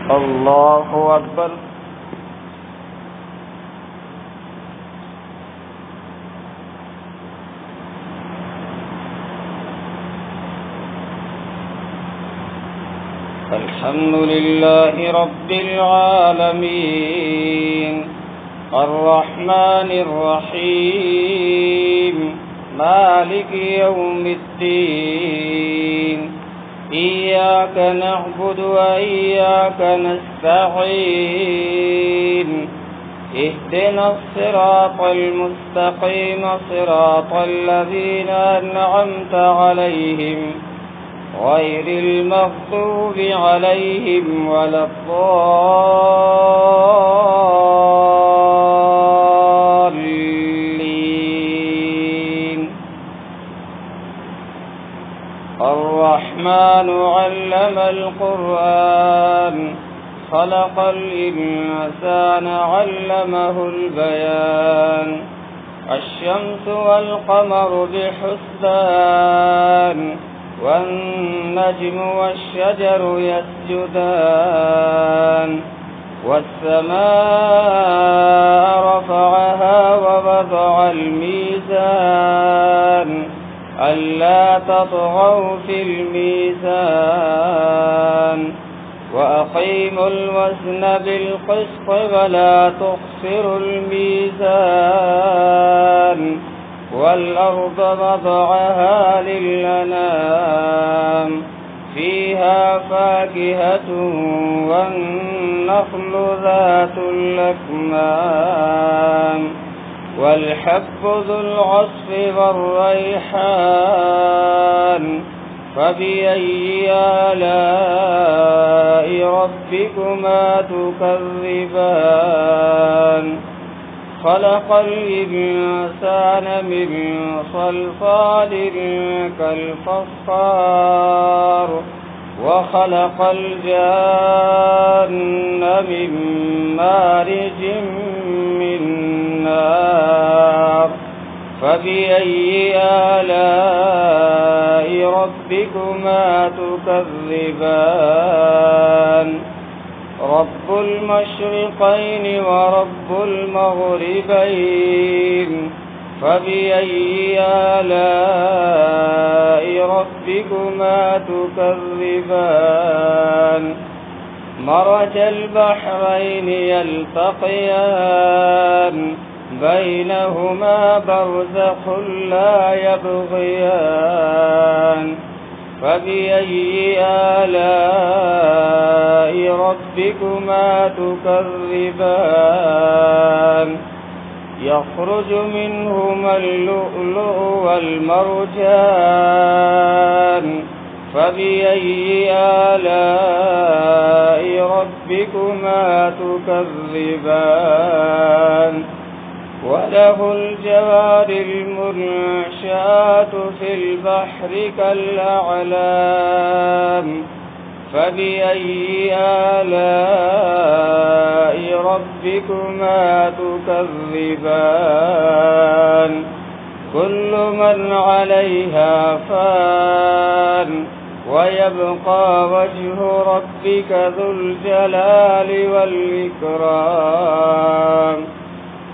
الله أكبر. الحمد لله رب العالمين الرحمن الرحيم مالك يوم الدين إياك نعبد وإياك نستعين اهدنا الصراط المستقيم صراط الذين أنعمت عليهم غير المغضوب عليهم ولا الضالين. الرحمن علم القرآن خلق الإنسان علمه البيان الشمس والقمر بحسبان والنجم والشجر يسجدان والسماء رفعها ووضع الميزان ألا تطغوا في الميزان وأقيموا الوزن بالقسط ولا تخسروا الميزان والأرض وضعها للأنام فيها فاكهة والنخل ذات الأكمام والحب ذو العصف والريحان فبأي آلاء ربكما تكذبان خلق الإنسان من صلصال كالفخار وخلق الجان من مارج من نار فبأي آلاء ربكما تكذبان رب المشرقين ورب المغربين فبأي آلاء ربكما تكذبان مرج البحرين يلتقيان بينهما برزخ لا يبغيان فبأي آلاء ربكما تكذبان يخرج منهما اللؤلؤ والمرجان فبأي آلاء ربكما تكذبان وله الجوار المنشآت في البحر كالأعلام فبأي آلاء ربكما تكذبان كل من عليها فان ويبقى وجه ربك ذو الجلال والإكرام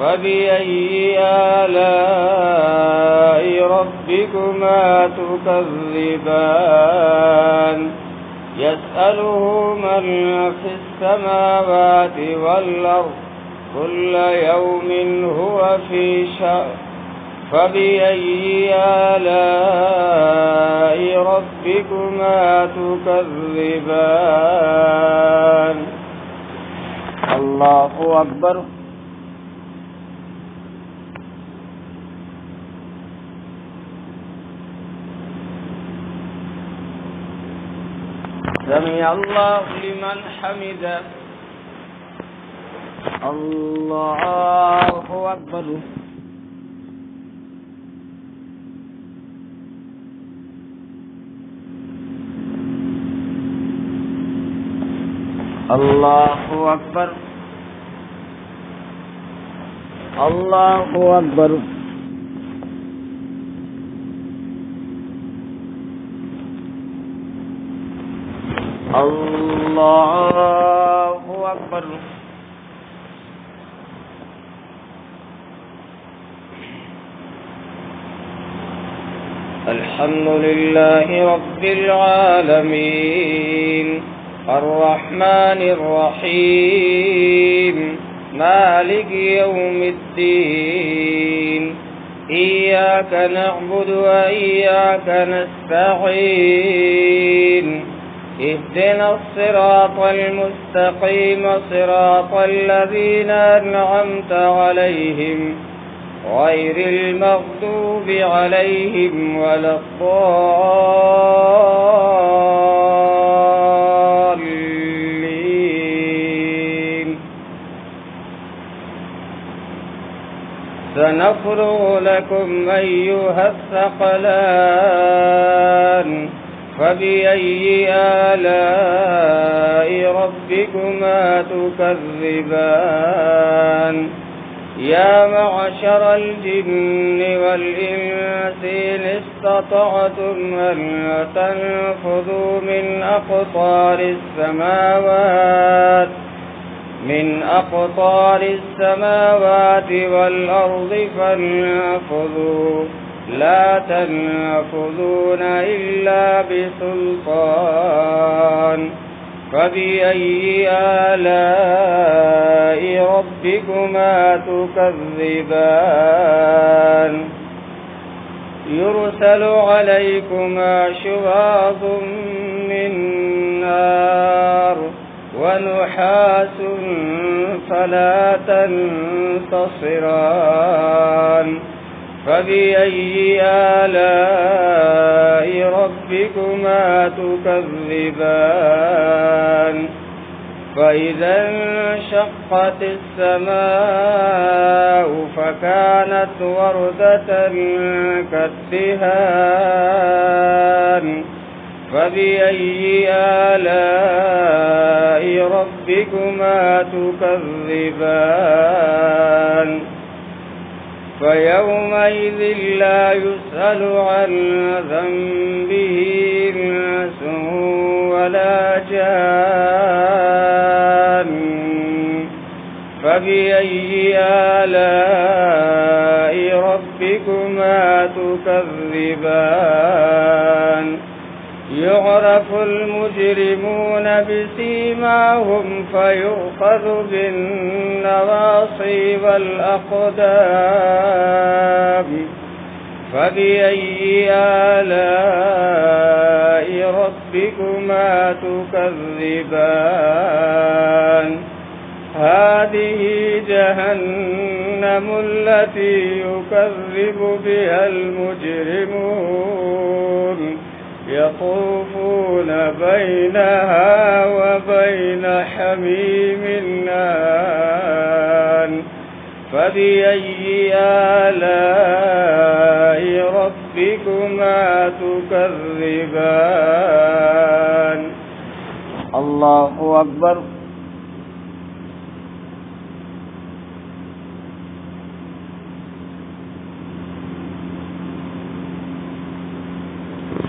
فبأي آلاء ربكما تكذبان يسأله من في السماوات والأرض كل يوم هو في شأن فبأي آلاء ربكما تكذبان الله أكبر. سمع الله لمن حمده الله أكبر. الله أكبر الله أكبر. الله أكبر. الحمد لله رب العالمين الرحمن الرحيم مالك يوم الدين إياك نعبد وإياك نستعين اهدنا الصراط المستقيم صراط الذين أنعمت عليهم غير المغضوب عليهم ولا الضالين. سنفرغ لكم أيها الثقلان فبأي آلاء ربكما تكذبان. يا معشر الجن والإنس إن استطعتم أن تنفذوا من أقطار السماوات والأرض فانفذوا لا تنفذون إلا بسلطان. فبأي آلاء ربكما تكذبان. يرسل عليكما شواظ من نار ونحاس فلا تنتصران. فبأي آلاء ربكما تكذبان. فإذا انشقت السماء فكانت وردة كالدهان. فبأي آلاء ربكما تكذبان. فيومئذ لا يسأل عن ذنبه إنس ولا جان. فبأي آلاء ربكما تكذبان. يعرف المجرمون بسيماهم فيؤخذ بالنواصي والأقدام. فبأي آلاء ربكما تكذبان. هذه جهنم التي يكذب بها المجرمون يطوفون بينها وبين حميم آن. فبأي آلاء ربكما تكذبان. الله أكبر.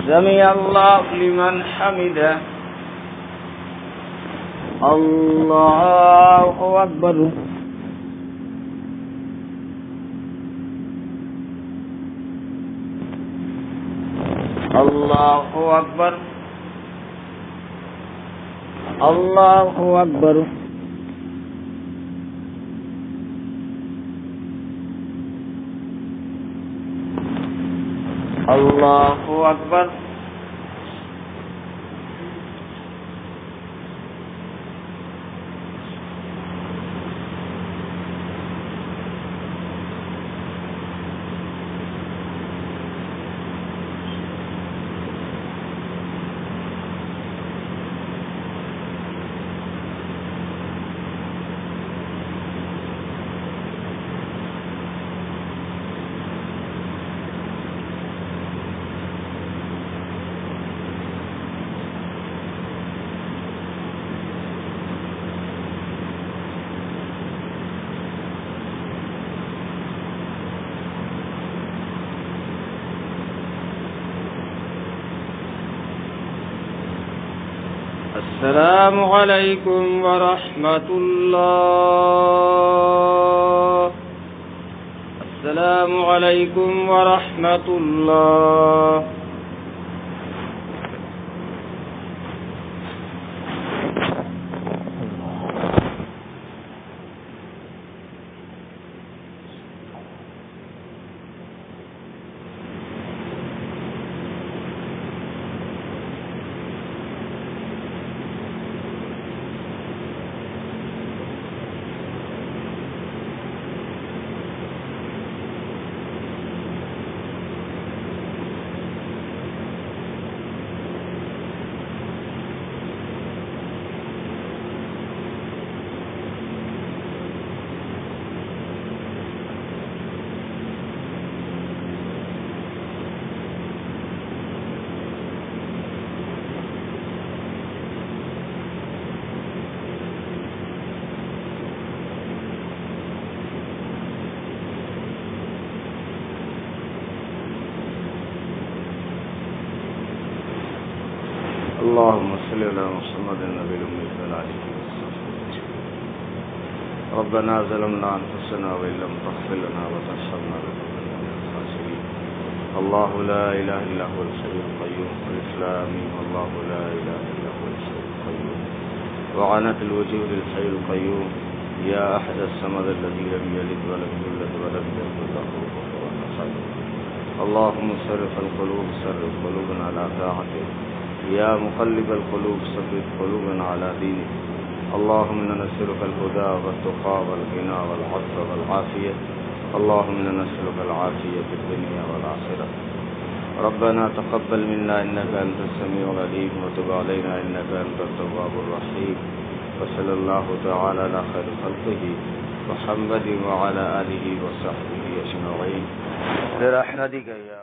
سمع الله لمن حمده. الله أكبر. الله أكبر. الله أكبر. الله أكبر. السلام عليكم ورحمة الله. السلام عليكم ورحمة الله. اللهم صل على محمد النبي الأمي وعلى آله وصحبه. ربنا ظلمنا أنفسنا وإن لم تغفر لنا وترحمنا لنكونن من الخاسرين. الله لا إله إلا هو الحي القيوم. الإسلام الله لا إله إلا هو الحي القيوم. وعنت الوجوه للحي القيوم يا أحد الصمد الذي لم يلد ولم يولد ولم يكن له كفوا أحد. اللهم صرف القلوب صرف قلوبنا على طاعتك. يا مقلب القلوب ثبت قلوبنا على دينك. اللهم إنا نسألك الهدى والتقى والغنى والعفو والعافية. اللهم إنا نسألك العافية في الدنيا والآخرة. ربنا تقبل منا إنك أنت السميع العليم وتب علينا إنك أنت التواب الرحيم. وصلى الله تعالى على خير خلقه محمد وعلى آله وصحبه أجمعين برحمتك يا